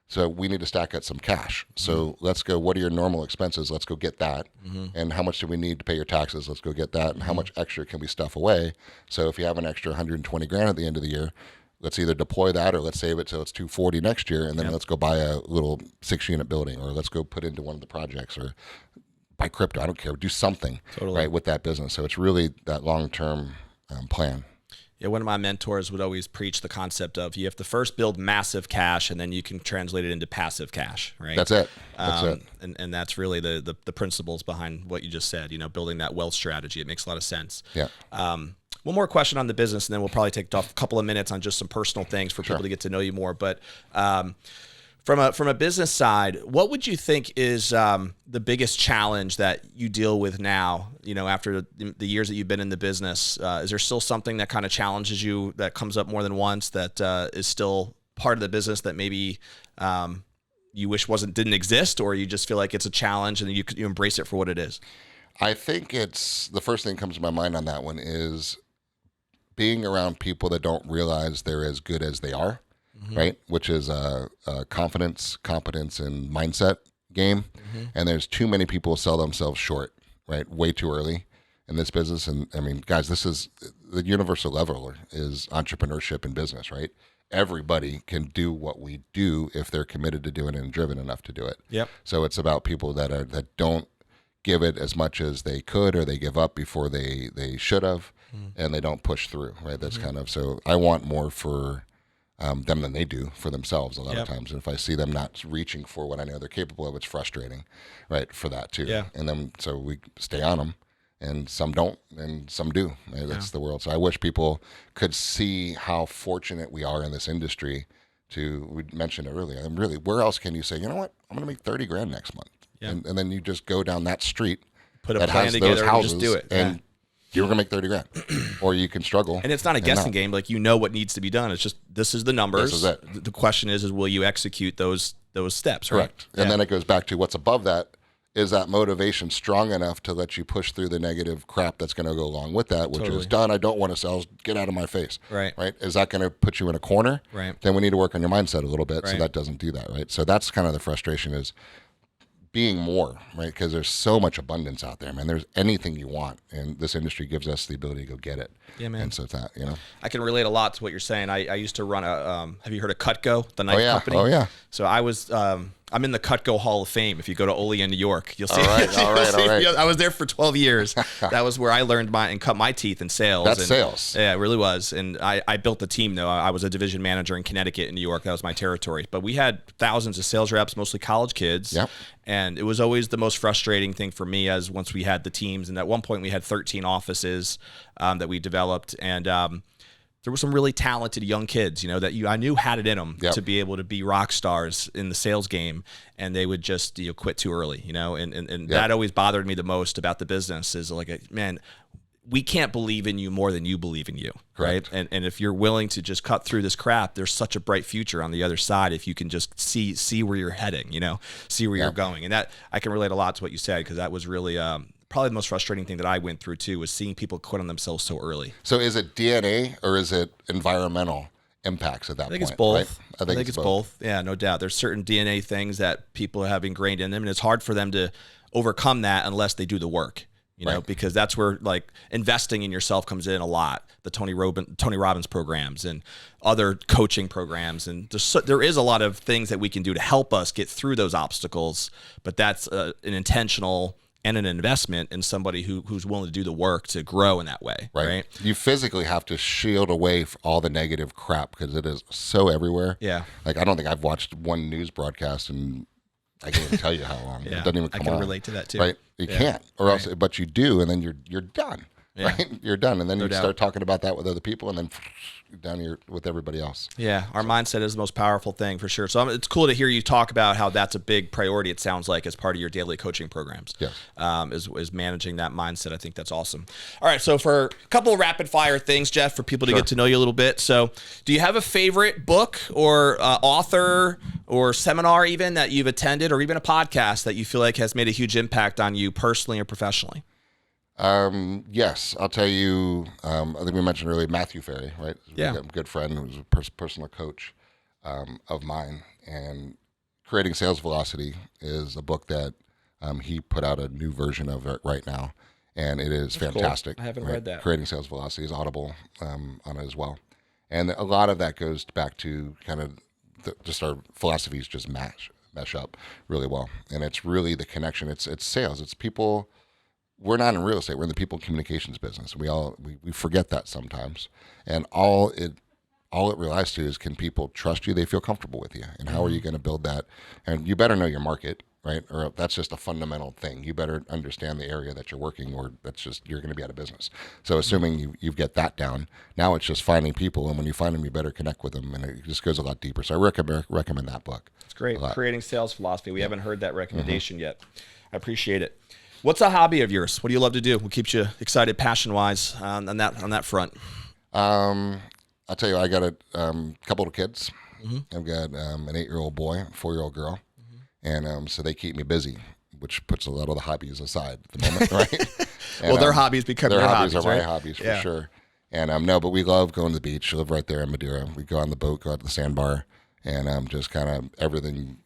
S2: So we need to stack up some cash. So let's go, what are your normal expenses? Let's go get that. And how much do we need to pay your taxes? Let's go get that. And how much extra can we stuff away? So if you have an extra 120 grand at the end of the year, let's either deploy that or let's save it so it's 240 next year. And then let's go buy a little 6-unit building, or let's go put into one of the projects, or buy crypto. I don't care. Do something right with that business. So it's really that long-term plan.
S1: Yeah, one of my mentors would always preach the concept of you have to first build massive cash, and then you can translate it into passive cash, right?
S2: That's it. That's it.
S1: And that's really the principles behind what you just said, building that wealth strategy. It makes a lot of sense.
S2: Yeah.
S1: One more question on the business, and then we'll probably take a couple of minutes on just some personal things for people to get to know you more. But from a business side, what would you think is the biggest challenge that you deal with now, after the years that you've been in the business? Is there still something that kind of challenges you that comes up more than once that is still part of the business that maybe you wish didn't exist, or you just feel like it's a challenge and you embrace it for what it is?
S2: I think it's the first thing that comes to my mind on that one is being around people that don't realize they're as good as they are. Right, which is a confidence, competence, and mindset game. And there's too many people who sell themselves short, right, way too early in this business. And I mean, guys, this is the universal level is entrepreneurship and business, right? Everybody can do what we do if they're committed to doing it and driven enough to do it. Yep. So it's about people that don't give it as much as they could, or they give up before they should have, and they don't push through, right? That's kind of, so I want more for them than they do for themselves a lot
S1: Yep.
S2: of times. And if I see them not reaching for what I know they're capable of, it's frustrating, right, for that too.
S1: Yeah.
S2: And then so we stay on them, and some don't, and some do. Right? That's the world. So I wish people could see how fortunate we are in this industry. We mentioned it earlier. And really, where else can you say, you know what, I'm going to make 30 grand next month, and then you just go down that street,
S1: Put a
S2: that
S1: plan
S2: has
S1: together
S2: those
S1: and
S2: houses,
S1: just do it.
S2: and you're going to make 30 grand, or you can struggle.
S1: And it's not a guessing game. Like, you know what needs to be done. It's just, this is the numbers.
S2: This is it.
S1: The question is will you execute those steps, right?
S2: Correct. And then it goes back to what's above that. Is that motivation strong enough to let you push through the negative crap that's going to go along with that, which is done, I don't want to sell, get out of my face.
S1: Right.
S2: Right. Is that going to put you in a corner?
S1: Right.
S2: Then we need to work on your mindset a little bit so
S1: Right.
S2: that doesn't do that. Right. So that's kind of the frustration, is being more, right? Because there's so much abundance out there, man. There's anything you want, and this industry gives us the ability to go get it.
S1: Yeah, man.
S2: And so it's that, you know.
S1: I can relate a lot to what you're saying. I used to run have you heard of Cutco, the knife company?
S2: Oh, yeah.
S1: So I was, I'm in the Cutco Hall of Fame. If you go to Ole in New York, you'll see.
S2: All right.
S1: I was there for 12 years. That was where I learned and cut my teeth in sales.
S2: That's sales.
S1: Yeah, it really was. And I built the team, though. I was a division manager in Connecticut and New York. That was my territory. But we had thousands of sales reps, mostly college kids.
S2: Yep.
S1: And it was always the most frustrating thing for me, as once we had the teams. And at one point we had 13 offices that we developed. And there were some really talented young kids, that I knew had it in them to be able to be rock stars in the sales game, and they would just quit too early, and that always bothered me the most about the business, is like, man, we can't believe in you more than you believe in you.
S2: Correct.
S1: Right? And if you're willing to just cut through this crap, there's such a bright future on the other side if you can just see where you're heading, see where you're going. And that, I can relate a lot to what you said, because that was really probably the most frustrating thing that I went through too, was seeing people quit on themselves so early.
S2: So is it DNA or is it environmental impacts at that point?
S1: I think it's both.
S2: Right?
S1: I think it's both. Yeah, no doubt. There's certain DNA things that people have ingrained in them, and it's hard for them to overcome that unless they do the work. Because that's where like investing in yourself comes in a lot. The Tony Robbins programs and other coaching programs, and there is a lot of things that we can do to help us get through those obstacles. But that's an intentional and an investment in somebody who's willing to do the work to grow in that way. Right.
S2: You physically have to shield away all the negative crap, because it is so everywhere.
S1: Yeah.
S2: Like, I don't think I've watched one news broadcast and I can't even tell you how long.
S1: Yeah.
S2: It doesn't even come on.
S1: I can relate to that too.
S2: Right? You can't, or else, but you do, and then you're done.
S1: Yeah.
S2: Right? You're done, and then
S1: No
S2: you
S1: doubt.
S2: start talking about that with other people, and then down here with everybody else.
S1: Yeah, our mindset is the most powerful thing for sure. So it's cool to hear you talk about how that's a big priority, it sounds like, as part of your daily coaching programs.
S2: Yes.
S1: Is managing that mindset. I think that's awesome. All right, so for a couple of rapid fire things, Jeff, for people to get to know you a little bit. So do you have a favorite book or author or seminar even that you've attended, or even a podcast that you feel like has made a huge impact on you personally or professionally?
S2: Yes, I'll tell you. I think we mentioned earlier Matthew Ferry, right?
S1: Yeah.
S2: A good friend who's a personal coach of mine, and Creating Sales Velocity is a book that he put out a new version of it right now, and it is fantastic.
S1: Cool. I haven't read that.
S2: Creating Sales Velocity is Audible on it as well, and a lot of that goes back to kind of just our philosophies just mesh up really well, and it's really the connection. It's sales. It's people. We're not in real estate. We're in the people communications business. We forget that sometimes. And all it relies to is, can people trust you? They feel comfortable with you. And how are you going to build that? And you better know your market, right? Or that's just a fundamental thing. You better understand the area that you're working, or you're going to be out of business. So assuming you get that down, now it's just finding people. And when you find them, you better connect with them. And it just goes a lot deeper. So I recommend that book.
S1: It's great. Creating Sales Philosophy. We haven't heard that recommendation yet. I appreciate it. What's a hobby of yours? What do you love to do? What keeps you excited, passion-wise, on that front?
S2: I'll tell you, I got a couple of kids. I've got an 8-year-old boy, a 4-year-old girl, and so they keep me busy, which puts a lot of the hobbies aside at the moment, right?
S1: Well, their hobbies become your hobbies,
S2: are
S1: right?
S2: my hobbies for sure. And no, but we love going to the beach. We live right there in Madeira. We go on the boat, go out to the sandbar, and just kind of everything.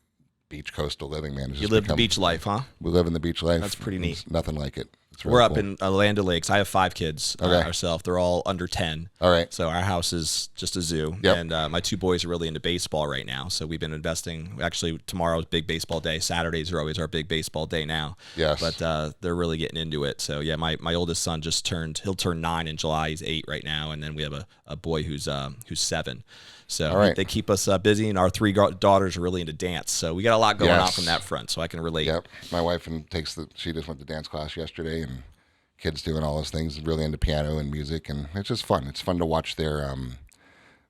S2: Beach coastal living, man.
S1: You live the beach life, huh?
S2: We live in the beach life.
S1: That's pretty neat.
S2: It's nothing like it.
S1: We're up in Land O'Lakes. I have 5 kids ourselves. They're all under 10.
S2: All right.
S1: So our house is just a zoo.
S2: Yep.
S1: And my 2 boys are really into baseball right now. So we've been investing. Actually, tomorrow's big baseball day. Saturdays are always our big baseball day now.
S2: Yes.
S1: But they're really getting into it. So, yeah, my oldest son he'll turn 9 in July. He's 8 right now. And then we have a boy who's 7. So they keep us busy, and our 3 daughters are really into dance. So we got a lot going on from that front, so I can relate.
S2: Yep. My wife she just went to dance class yesterday, and kids doing all those things, really into piano and music, and it's just fun. It's fun to watch their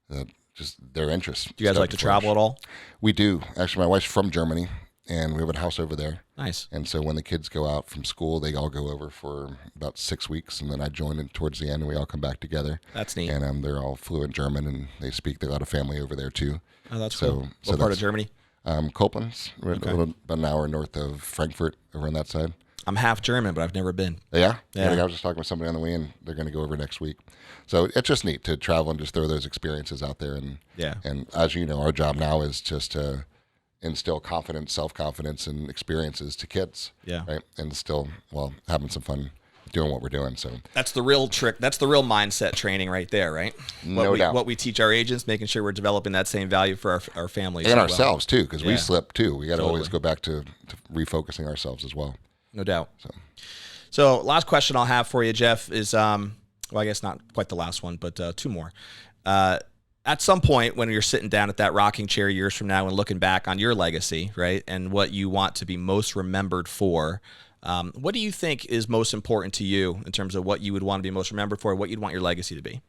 S2: interests.
S1: Do you guys like to travel at all?
S2: We do. Actually, my wife's from Germany, and we have a house over there.
S1: Nice.
S2: And so when the kids go out from school, they all go over for about 6 weeks, and then I join in towards the end, and we all come back together.
S1: That's neat.
S2: And they're all fluent German, and they speak. They got a family over there too.
S1: Oh, that's cool. What part of Germany?
S2: Koblenz. We're about an hour north of Frankfurt, over on that side.
S1: I'm half German, but I've never been.
S2: Yeah? Yeah. I was just talking with somebody on the way, and they're going to go over next week. So it's just neat to travel and just throw those experiences out there. And as you know, our job now is just to instill confidence, self-confidence, and experiences to kids.
S1: Yeah.
S2: Right? And still, having some fun doing what we're doing. So
S1: that's the real trick. That's the real mindset training right there, right?
S2: No doubt.
S1: What we teach our agents, making sure we're developing that same value for our families.
S2: And ourselves, too, because we slip, too. We got to always go back to refocusing ourselves as well.
S1: No doubt. So last question I'll have for you, Jeff, is, I guess not quite the last one, but 2 more. At some point when you're sitting down at that rocking chair years from now and looking back on your legacy, right, and what you want to be most remembered for, what do you think is most important to you in terms of what you would want to be most remembered for, what you'd want your legacy to be?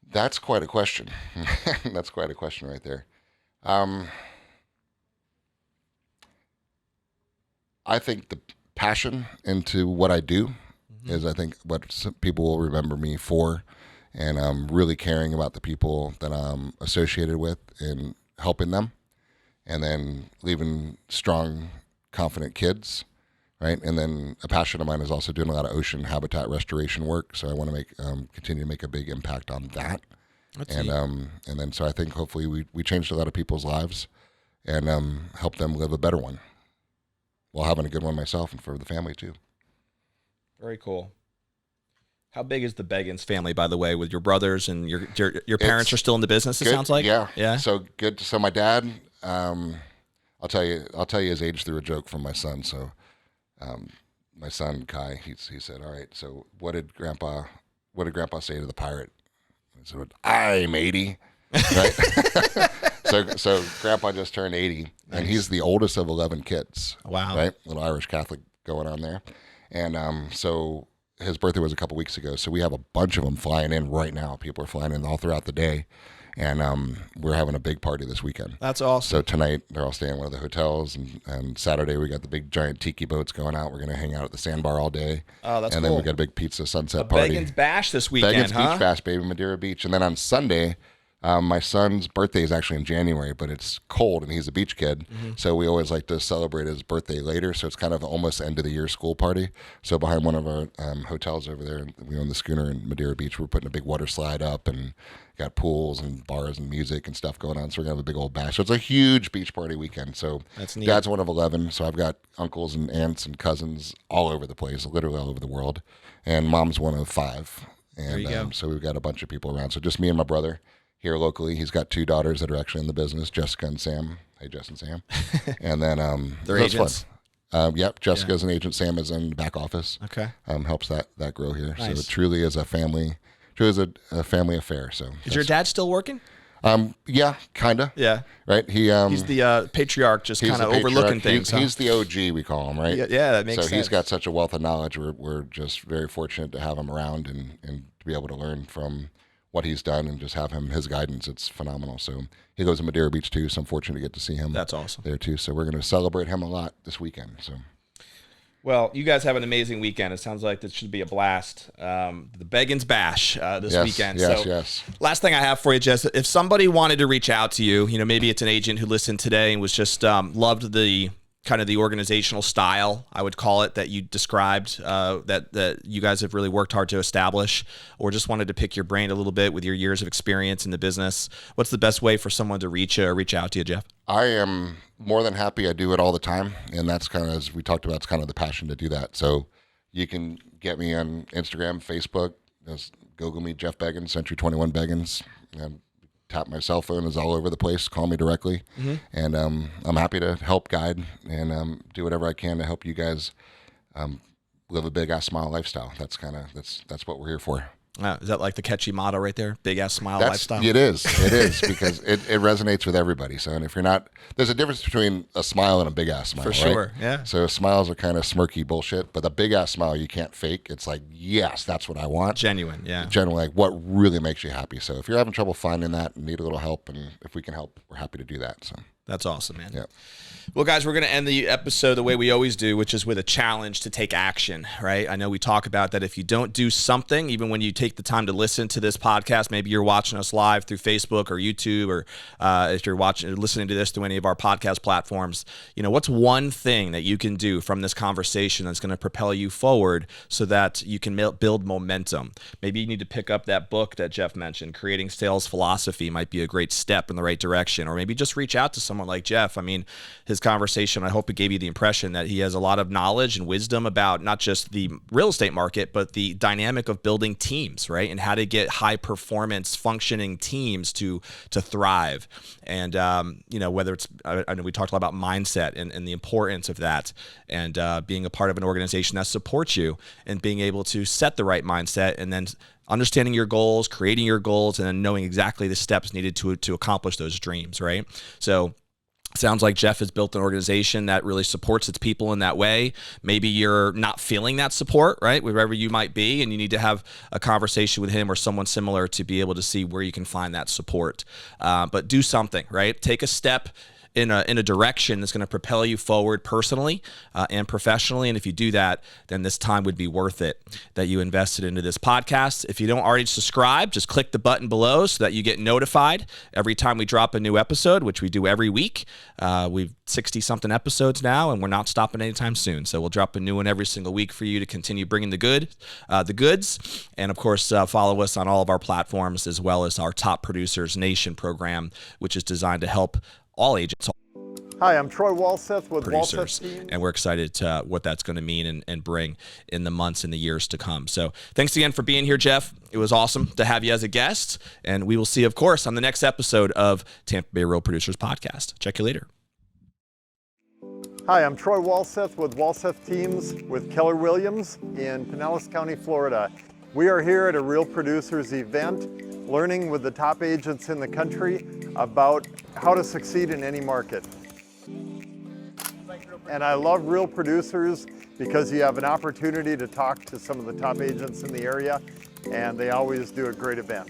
S2: That's quite a question. That's quite a question right there. I think the passion into what I do is, I think, what some people will remember me for. And really caring about the people that I'm associated with and helping them, and then leaving strong, confident kids, right? And then a passion of mine is also doing a lot of ocean habitat restoration work. So I want to continue to make a big impact on that. And then so I think hopefully we changed a lot of people's lives and help them live a better one while having a good one myself and for the family too.
S1: Very cool. How big is the Beggins family, by the way, with your brothers and your parents are still in the business? It sounds like.
S2: Yeah. So good. So my dad, I'll tell you his age through a joke from my son. So, my son Kai, he said, "All right. So what did Grandpa say to the pirate?" I said, "I'm 80." Right. so Grandpa just turned 80, and he's the oldest of 11 kids.
S1: Wow.
S2: Right. Little Irish Catholic going on there, and so. His birthday was a couple weeks ago, so we have a bunch of them flying in right now. People are flying in all throughout the day, and we're having a big party this weekend.
S1: That's awesome.
S2: So tonight, they're all staying in one of the hotels, and Saturday, we got the big giant tiki boats going out. We're going to hang out at the sandbar all day.
S1: Oh, that's cool.
S2: And then we got a big pizza sunset party.
S1: Beggins Bash this weekend,
S2: Beggins Beach Bash, baby, Madeira Beach. And then on Sunday, my son's birthday is actually in January, but it's cold, and he's a beach kid, so we always like to celebrate his birthday later, so it's kind of almost end of the year school party. So behind one of our hotels over there, we own the schooner in Madeira Beach, we're putting a big water slide up and got pools and bars and music and stuff going on, so we're going to have a big old bash. So it's a huge beach party weekend. So
S1: that's neat.
S2: Dad's one of 11, so I've got uncles and aunts and cousins all over the place, literally all over the world, and Mom's one of 5. And
S1: there you go.
S2: So we've got a bunch of people around, so just me and my brother here locally. He's got 2 daughters that are actually in the business, Jessica and Sam. Hey, Jess and Sam. And then
S1: they're agents.
S2: Yep, Jessica's an agent. Sam is in the back office.
S1: Okay.
S2: Helps that grow here.
S1: Nice.
S2: So it truly is a family. Truly is a family affair. So
S1: is your dad still working?
S2: Yeah, kinda.
S1: Yeah.
S2: Right.
S1: He's the patriarch, just kind of overlooking things.
S2: He's the OG, we call him, right?
S1: Yeah, that makes sense.
S2: So he's got such a wealth of knowledge. We're just very fortunate to have him around and to be able to learn from what he's done and just have his guidance. It's phenomenal. So he goes to Madeira Beach too, so I'm fortunate to get to see him.
S1: That's awesome.
S2: There too. So we're going to celebrate him a lot this weekend. So,
S1: well, you guys have an amazing weekend. It sounds like this should be a blast. The Beggins Bash this weekend.
S2: Yes.
S1: Last thing I have for you, Jess, if somebody wanted to reach out to you, maybe it's an agent who listened today and was just loved the kind of the organizational style, I would call it, that you described, that you guys have really worked hard to establish, or just wanted to pick your brain a little bit with your years of experience in the business, what's the best way for someone to reach out to you, Jeff?
S2: I am more than happy. I do it all the time, and that's kind of, as we talked about, it's kind of the passion to do that. So You can get me on Instagram, Facebook. Just Google me, Jeff Beggins, Century 21 Beggins. Tap my cell phone is all over the place. Call me directly, and I'm happy to help guide and do whatever I can to help you guys live a big ass smile lifestyle. That's what we're here for.
S1: Is that like the catchy motto right there? Big ass smile lifestyle.
S2: It is because it resonates with everybody. So, and if you're not, there's a difference between a smile and a big ass smile.
S1: For
S2: right?
S1: sure, yeah.
S2: So smiles are kind of smirky bullshit, but the big ass smile you can't fake. It's like, yes, that's what I want.
S1: Genuine, yeah.
S2: Genuine, like what really makes you happy. So if you're having trouble finding that and need a little help, and if we can help, we're happy to do that. So
S1: that's awesome, man.
S2: Yeah.
S1: Well, guys, we're going to end the episode the way we always do, which is with a challenge to take action, right? I know we talk about that if you don't do something, even when you take the time to listen to this podcast, maybe you're watching us live through Facebook or YouTube, or if you're listening to this through any of our podcast platforms, what's one thing that you can do from this conversation that's going to propel you forward so that you can build momentum? Maybe you need to pick up that book that Jeff mentioned. Creating Sales Philosophy might be a great step in the right direction, or maybe just reach out to someone like Jeff. I mean, his conversation, I hope it gave you the impression that he has a lot of knowledge and wisdom about not just the real estate market, but the dynamic of building teams, right? And how to get high performance functioning teams to thrive. And, whether it's, I know we talked a lot about mindset and the importance of that, and being a part of an organization that supports you and being able to set the right mindset, and then understanding your goals, creating your goals, and then knowing exactly the steps needed to accomplish those dreams, right? So sounds like Jeff has built an organization that really supports its people in that way. Maybe you're not feeling that support, right? Wherever you might be, and you need to have a conversation with him or someone similar to be able to see where you can find that support. But do something, right? Take a step in a direction that's going to propel you forward personally and professionally. And if you do that, then this time would be worth it that you invested into this podcast. If you don't already subscribe, just click the button below so that you get notified every time we drop a new episode, which we do every week. We've 60-something episodes now, and we're not stopping anytime soon. So we'll drop a new one every single week for you to continue bringing the goods. And of course, follow us on all of our platforms, as well as our Top Producers Nation program, which is designed to help all agents.
S3: Hi, I'm Troy Walseth with
S1: Producers,
S3: Walseth Team.
S1: and we're excited to what that's going to mean and bring in the months and the years to come. So thanks again for being here, Jeff. It was awesome to have you as a guest, and we will see you, of course, on the next episode of Tampa Bay Real Producers Podcast. Check you later.
S3: Hi, I'm Troy Walseth with Walseth Teams with Keller Williams in Pinellas County, Florida. We are here at a Real Producers event, learning with the top agents in the country about how to succeed in any market. And I love Real Producers because you have an opportunity to talk to some of the top agents in the area, and they always do a great event.